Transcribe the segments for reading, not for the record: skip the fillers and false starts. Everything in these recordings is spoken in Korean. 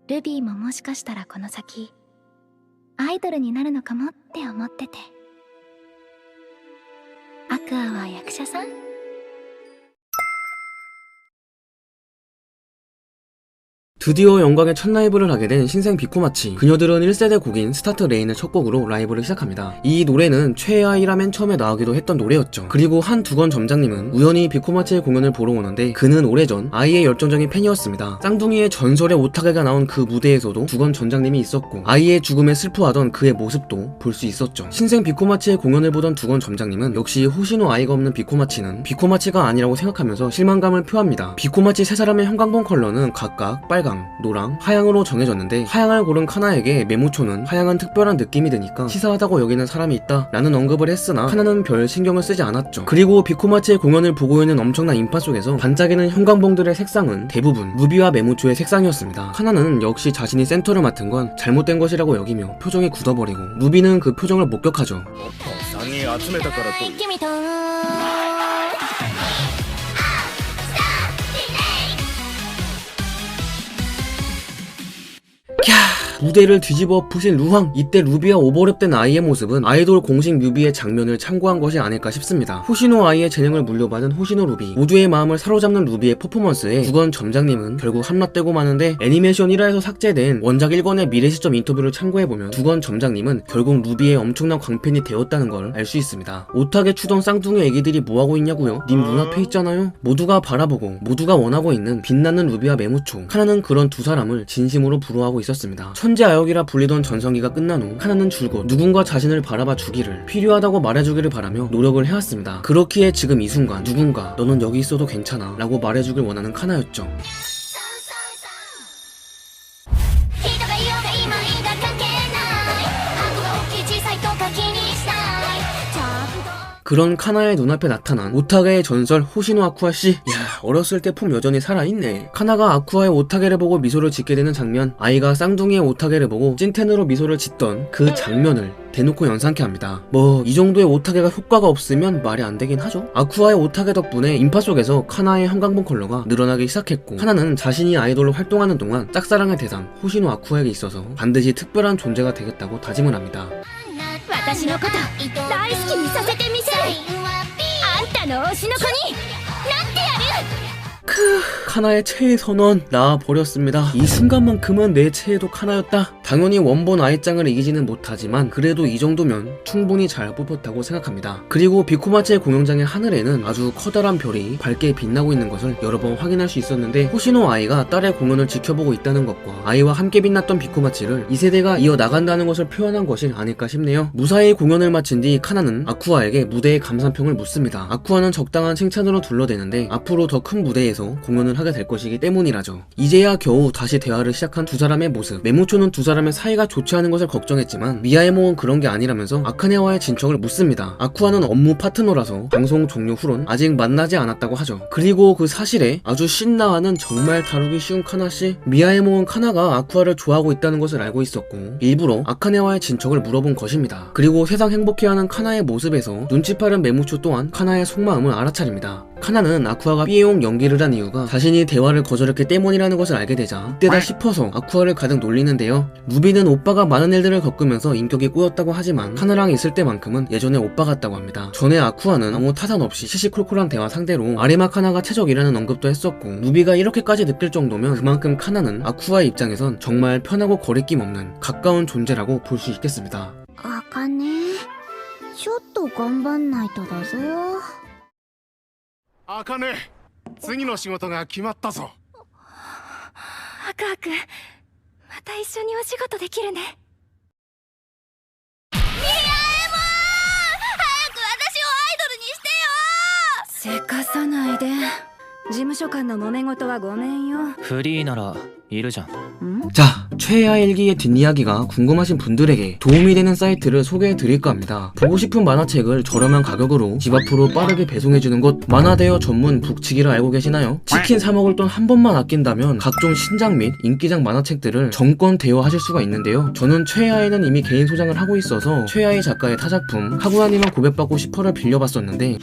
ルビーももしかしたらこの先アイドルになるのかもって思ってて。アクアは役者さん？ 드디어 영광의 첫 라이브를 하게 된 신생 비코마치. 그녀들은 1세대 곡인 스타트 레인을 첫 곡으로 라이브를 시작합니다. 이 노래는 최애아이라 맨 처음에 나오기도 했던 노래였죠. 그리고 한두건 점장님은 우연히 비코마치의 공연을 보러 오는데 그는 오래전 아이의 열정적인 팬이었습니다. 쌍둥이의 전설의 오타게가 나온 그 무대에서도 두건 점장님이 있었고 아이의 죽음에 슬퍼하던 그의 모습도 볼 수 있었죠. 신생 비코마치의 공연을 보던 두건 점장님은 역시 호시노 아이가 없는 비코마치는 비코마치가 아니라고 생각하면서 실망감을 표합니다. 비코마치 세 사람의 형광봉 컬러는 각각 빨강, 노랑, 하양으로 정해졌는데 하양을 고른 카나에게 메모초는 하양은 특별한 느낌이 드니까 치사하다고 여기는 사람이 있다 라는 언급을 했으나 카나는 별 신경을 쓰지 않았죠. 그리고 비코마치의 공연을 보고 있는 엄청난 인파 속에서 반짝이는 형광봉들의 색상은 대부분 루비와 메모초의 색상이었습니다. 카나는 역시 자신이 센터를 맡은 건 잘못된 것이라고 여기며 표정이 굳어버리고 루비는 그 표정을 목격하죠. 무대를 뒤집어 푸신 루황. 이때 루비와 오버랩된 아이의 모습은 아이돌 공식 뮤비의 장면을 참고한 것이 아닐까 싶습니다. 호시노 아이의 재능을 물려받은 호시노 루비, 모두의 마음을 사로잡는 루비의 퍼포먼스에 두건 점장님은 결국 함락되고 마는데 애니메이션 1화에서 삭제된 원작 1권의 미래 시점 인터뷰를 참고해보면 두건 점장님은 결국 루비의 엄청난 광팬이 되었다는 걸 알 수 있습니다. 오타게 추던 쌍둥이 애기들이 뭐하고 있냐고요? 님 눈앞에 있잖아요? 모두가 바라보고 모두가 원하고 있는 빛나는 루비와 메모초. 카나는 그런 두 사람을 진심으로 부러워하고 있었습니다. 천재아역이라 불리던 전성기가 끝난 후 카나는 줄곧 누군가 자신을 바라봐 주기를, 필요하다고 말해주기를 바라며 노력을 해왔습니다. 그렇기에 지금 이 순간 누군가 너는 여기 있어도 괜찮아 라고 말해주길 원하는 카나였죠. 그런 카나의 눈앞에 나타난 오타게의 전설 호시노 아쿠아씨. 야, 어렸을 때 품 여전히 살아있네. 카나가 아쿠아의 오타게를 보고 미소를 짓게 되는 장면, 아이가 쌍둥이의 오타게를 보고 찐텐으로 미소를 짓던 그 장면을 대놓고 연상케 합니다. 뭐 이 정도의 오타게가 효과가 없으면 말이 안 되긴 하죠. 아쿠아의 오타게 덕분에 인파 속에서 카나의 형광봉 컬러가 늘어나기 시작했고 카나는 자신이 아이돌로 활동하는 동안 짝사랑의 대상 호시노 아쿠아에게 있어서 반드시 특별한 존재가 되겠다고 다짐을 합니다. 私のこと大好きにさせてみせる。あんたの推しの子になってやる。 카나의 최애 선원 나와버렸습니다. 이 순간만큼은 내 최애도 카나였다. 당연히 원본 아이짱을 이기지는 못하지만 그래도 이 정도면 충분히 잘 뽑혔다고 생각합니다. 그리고 비코마치의 공연장의 하늘에는 아주 커다란 별이 밝게 빛나고 있는 것을 여러 번 확인할 수 있었는데 호시노 아이가 딸의 공연을 지켜보고 있다는 것과 아이와 함께 빛났던 비코마치를 2세대가 이어나간다는 것을 표현한 것이 아닐까 싶네요. 무사히 공연을 마친 뒤 카나는 아쿠아에게 무대의 감상평을 묻습니다. 아쿠아는 적당한 칭찬으로 둘러대는데 앞으로 더 큰 무대에서 공연을 하게 될 것이기 때문이라죠. 이제야 겨우 다시 대화를 시작한 두 사람의 모습. 메모초는 두 사람의 사이가 좋지 않은 것을 걱정했지만 미야에모는 그런 게 아니라면서 아카네와의 진척을 묻습니다. 아쿠아는 업무 파트너라서 방송 종료 후론 아직 만나지 않았다고 하죠. 그리고 그 사실에 아주 신나하는 정말 다루기 쉬운 카나씨. 미야에모는 카나가 아쿠아를 좋아하고 있다는 것을 알고 있었고 일부러 아카네와의 진척을 물어본 것입니다. 그리고 세상 행복해하는 카나의 모습에서 눈치 빠른 메모초 또한 카나의 속마음을 알아차립니다. 카나는 아쿠아가 삐용 연기를 한 이유가 자신이 대화를 거절했기 때문이라는 것을 알게 되자 이때다 싶어서 아쿠아를 가득 놀리는데요. 루비는 오빠가 많은 일들을 겪으면서 인격이 꼬였다고 하지만 카나랑 있을 때만큼은 예전에 오빠 같다고 합니다. 전에 아쿠아는 아무 타산 없이 시시콜콜한 대화 상대로 아레마 카나가 최적이라는 언급도 했었고 루비가 이렇게까지 느낄 정도면 그만큼 카나는 아쿠아의 입장에선 정말 편하고 거리낌 없는 가까운 존재라고 볼 수 있겠습니다. 아카네, ちょっと頑張んないとだぞ。あかね、次の仕事が決まったぞ。アクアくん、また一緒にお仕事できるね。ミヤエモン、早く私をアイドルにしてよ。せかさないで。事務所間の揉め事はごめんよ。フリーならいるじゃん。 자, 최애아 일기의 뒷이야기가 궁금하신 분들에게 도움이 되는 사이트를 소개해드릴까 합니다. 보고 싶은 만화책을 저렴한 가격으로 집 앞으로 빠르게 배송해주는 곳 만화대여 전문 북치기를 알고 계시나요? 치킨 사 먹을 돈 한 번만 아낀다면 각종 신작 및 인기작 만화책들을 정권 대여하실 수가 있는데요. 저는 최애아에는 이미 개인 소장을 하고 있어서 최애아의 작가의 타작품 카구야니만 고백받고 싶어를 빌려봤었는데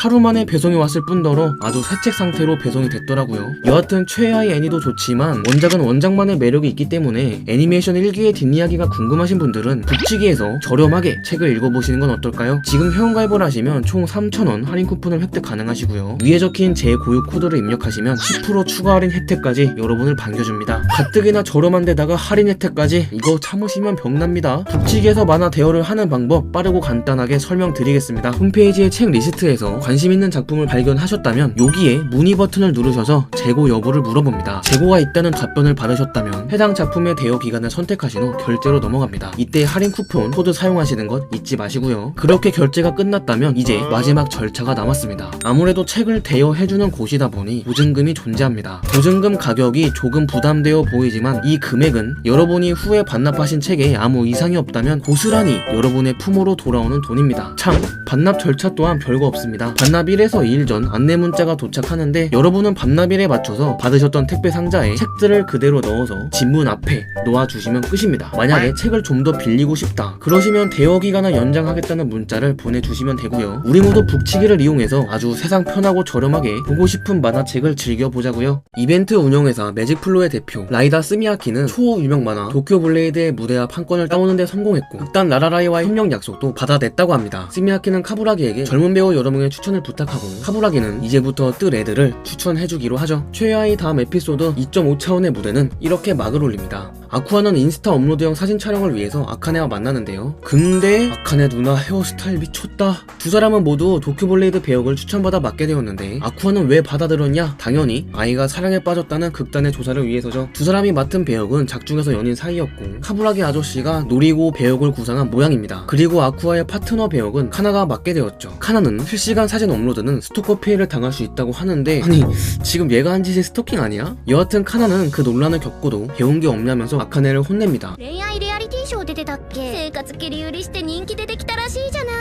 하루 만에 배송이 왔을 뿐더러 아주 새책 상태로 배송이 됐더라고요. 여하튼 최애아이 애니도 좋지만 원작은 원작만의 매력이 있기 때문에 애니메이션 1기의 뒷이야기가 궁금하신 분들은 북치기에서 저렴하게 책을 읽어보시는 건 어떨까요? 지금 회원가입을 하시면 총 3,000원 할인 쿠폰을 획득 가능하시고요. 위에 적힌 제 고유 코드를 입력하시면 10% 추가 할인 혜택까지 여러분을 반겨줍니다. 가뜩이나 저렴한 데다가 할인 혜택까지, 이거 참으시면 병납니다. 북치기에서 만화 대여를 하는 방법 빠르고 간단하게 설명드리겠습니다. 홈페이지의 책 리스트에서 관심 있는 작품을 발견하셨다면 여기에 문의 버튼을 누르셔서 재고 여부를 물어봅니다. 재고가 있다는 답변을 받으셨다면 해당 작품의 대여 기간을 선택하신 후 결제로 넘어갑니다. 이때 할인 쿠폰 코드 사용하시는 것 잊지 마시고요. 그렇게 결제가 끝났다면 이제 마지막 절차가 남았습니다. 아무래도 책을 대여해주는 곳이다 보니 보증금이 존재합니다. 보증금 가격이 조금 부담되어 보이지만 이 금액은 여러분이 후에 반납하신 책에 아무 이상이 없다면 고스란히 여러분의 품으로 돌아오는 돈입니다. 참, 반납 절차 또한 별거 없습니다. 반납 1에서 2일 전 안내 문자가 도착하는데 여러분은 반납일에 맞춰서 받으셨던 택배 상자에 책들을 그대로 넣어서 집문 앞에 놓아주시면 끝입니다. 만약에 책을 좀 더 빌리고 싶다 그러시면 대여 기간을 연장하겠다는 문자를 보내주시면 되고요. 우리 모두 북치기를 이용해서 아주 세상 편하고 저렴하게 보고 싶은 만화책을 즐겨보자고요. 이벤트 운영회사 매직플로의 대표 라이다 스미야키는 초유명 만화 도쿄 블레이드의 무대 앞 한 건을 따오는 데 성공했고 극단 라라라이와의 협력 약속도 받아냈다고 합니다. 스미야키는 카부라기에게 젊은 배우 여러 명의 추천을 부탁하고 카부라기는 이제부터 뜨 레드를 추천해주기로 하죠. 최애아이 다음 에피소드 2.5차원의 무대는 이렇게 막을 올립니다. 아쿠아는 인스타 업로드용 사진 촬영을 위해서 아카네와 만나는데요. 근데 아카네 누나 헤어스타일 미쳤다. 두 사람은 모두 도쿄블레이드 배역을 추천받아 맡게 되었는데 아쿠아는 왜 받아들였냐? 당연히 아이가 사랑에 빠졌다는 극단의 조사를 위해서죠. 두 사람이 맡은 배역은 작중에서 연인 사이였고 카부라기 아저씨가 노리고 배역을 구상한 모양입니다. 그리고 아쿠아의 파트너 배역은 카나가 맡게 되었죠. 카나는 실시간 사진 업로드는 스토커 피해를 당할 수 있다고 하는데 아니 지금 얘가 한 짓이 스토킹 아니야? 여하튼 카나는 그 논란을 겪고도 배운 게 없냐면서 아카네를 혼냅니다. 恋愛リアリティショー出てたっけ生活切り売りして人気出てきたらしいじゃない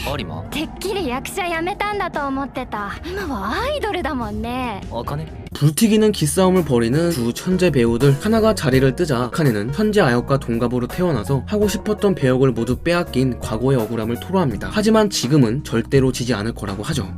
有馬てっきり役者辞めたんだと思ってた今はアイドルだもんね茜 불튀기는 기싸움을 벌이는 두 천재 배우들. 하나가 자리를 뜨자 아카네는 현재 아역과 동갑으로 태어나서 하고 싶었던 배역을 모두 빼앗긴 과거의 억울함을 토로합니다. 하지만 지금은 절대로 지지 않을 거라고 하죠.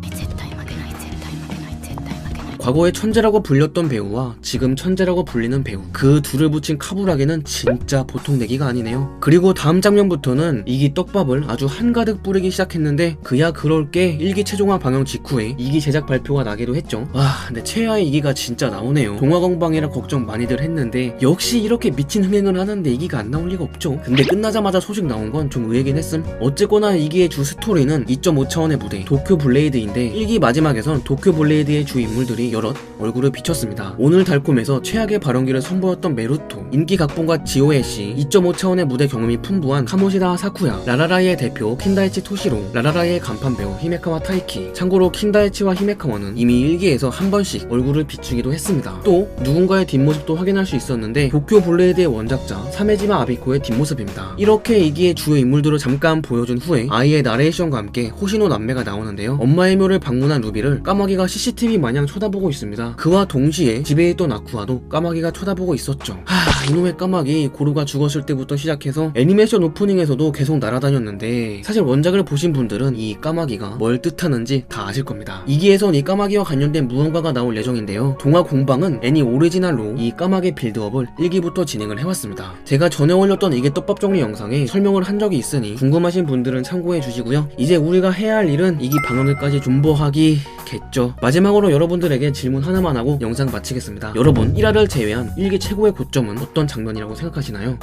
과거에 천재라고 불렸던 배우와 지금 천재라고 불리는 배우, 그 둘을 붙인 카부라기는 진짜 보통 내기가 아니네요. 그리고 다음 장면부터는 이기 떡밥을 아주 한가득 뿌리기 시작했는데 그야 그럴게 1기 최종화 방영 직후에 2기 제작 발표가 나기도 했죠. 와 근데 최하의 2기가 진짜 나오네요. 동화건방이라 걱정 많이들 했는데 역시 이렇게 미친 흥행을 하는데 2기가 안 나올 리가 없죠. 근데 끝나자마자 소식 나온 건 좀 의외긴 했음. 어쨌거나 2기의 주 스토리는 2.5차원의 무대 도쿄 블레이드인데 1기 마지막에선 도쿄 블레이드의 주 인물들이 여럿 얼굴을 비췄습니다. 오늘 달콤해서 최악의 발언기를 선보였던 메루토, 인기 각본가 지오에씨, 2.5차원의 무대 경험이 풍부한 카모시다 사쿠야, 라라라이의 대표 킨다이치 토시로, 라라라이의 간판 배우 히메카와 타이키. 참고로 킨다이치와 히메카와는 이미 1기에서 한 번씩 얼굴을 비추기도 했습니다. 또 누군가의 뒷모습도 확인할 수 있었는데 도쿄 블레이드의 원작자 사메지마 아비코의 뒷모습입니다. 이렇게 2기의 주요 인물들을 잠깐 보여준 후에 아이의 나레이션과 함께 호시노 남매가 나오는데요. 엄마의 묘를 방문한 루비를 까마귀가 CCTV 마냥 쳐다보고 있습니다. 그와 동시에 집에 있던 아쿠아도 까마귀가 쳐다보고 있었죠. 이놈의 까마귀 고루가 죽었을 때부터 시작해서 애니메이션 오프닝에서도 계속 날아다녔는데 사실 원작을 보신 분들은 이 까마귀가 뭘 뜻하는지 다 아실 겁니다. 2기에선 이 까마귀와 관련된 무언가가 나올 예정인데요. 동화 공방은 애니 오리지널로 이 까마귀 빌드업을 1기부터 진행을 해왔습니다. 제가 전에 올렸던 이게 떡밥 정리 영상에 설명을 한 적이 있으니 궁금하신 분들은 참고해 주시고요. 이제 우리가 해야 할 일은 2기 방영일까지 존버하기겠죠. 마지막으로 여러분들에게 질문 하나만 하고 영상 마치겠습니다. 여러분 1화를 제외한 1기 최고의 고점은 어떤 장면이라고 생각하시나요?